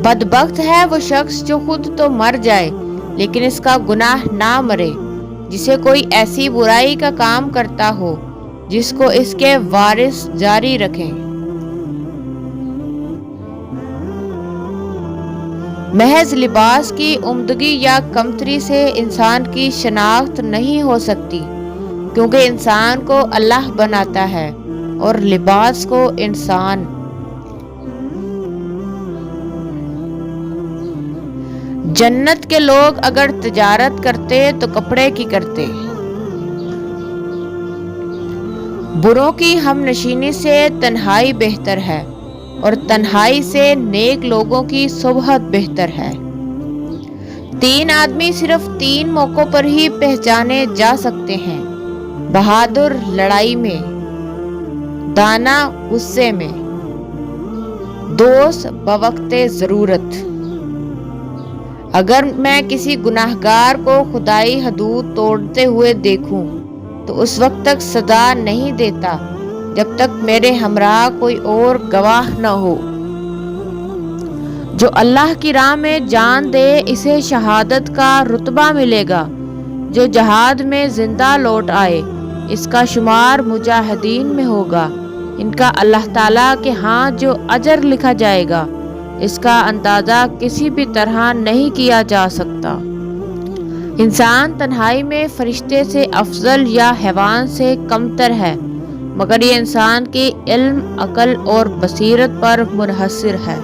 بدبخت ہے وہ شخص جو خود تو مر جائے لیکن اس کا گناہ نہ مرے، جسے کوئی ایسی برائی کا کام کرتا ہو جس کو اس کے وارث جاری رکھیں۔ محض لباس کی عمدگی یا کمتری سے انسان کی شناخت نہیں ہو سکتی، کیونکہ انسان کو اللہ بناتا ہے اور لباس کو انسان۔ جنت کے لوگ اگر تجارت کرتے تو کپڑے کی کرتے۔ بروں کی ہم نشینی سے تنہائی بہتر ہے اور تنہائی سے نیک لوگوں کی صحبت بہتر ہے۔ 3 آدمی صرف 3 موقعوں پر ہی پہچانے جا سکتے ہیں: بہادر لڑائی میں، دانا غصے میں، دوست بوقت ضرورت۔ اگر میں کسی گناہگار کو خدائی حدود توڑتے ہوئے دیکھوں تو اس وقت تک صدا نہیں دیتا جب تک میرے ہمراہ کوئی اور گواہ نہ ہو۔ جو اللہ کی راہ میں جان دے اسے شہادت کا رتبہ ملے گا۔ جو جہاد میں زندہ لوٹ آئے اس کا شمار مجاہدین میں ہوگا۔ ان کا اللہ تعالیٰ کے ہاں جو اجر لکھا جائے گا اس کا اندازہ کسی بھی طرح نہیں کیا جا سکتا۔ انسان تنہائی میں فرشتے سے افضل یا حیوان سے کمتر ہے، مگر یہ انسان کے علم، عقل اور بصیرت پر منحصر ہے۔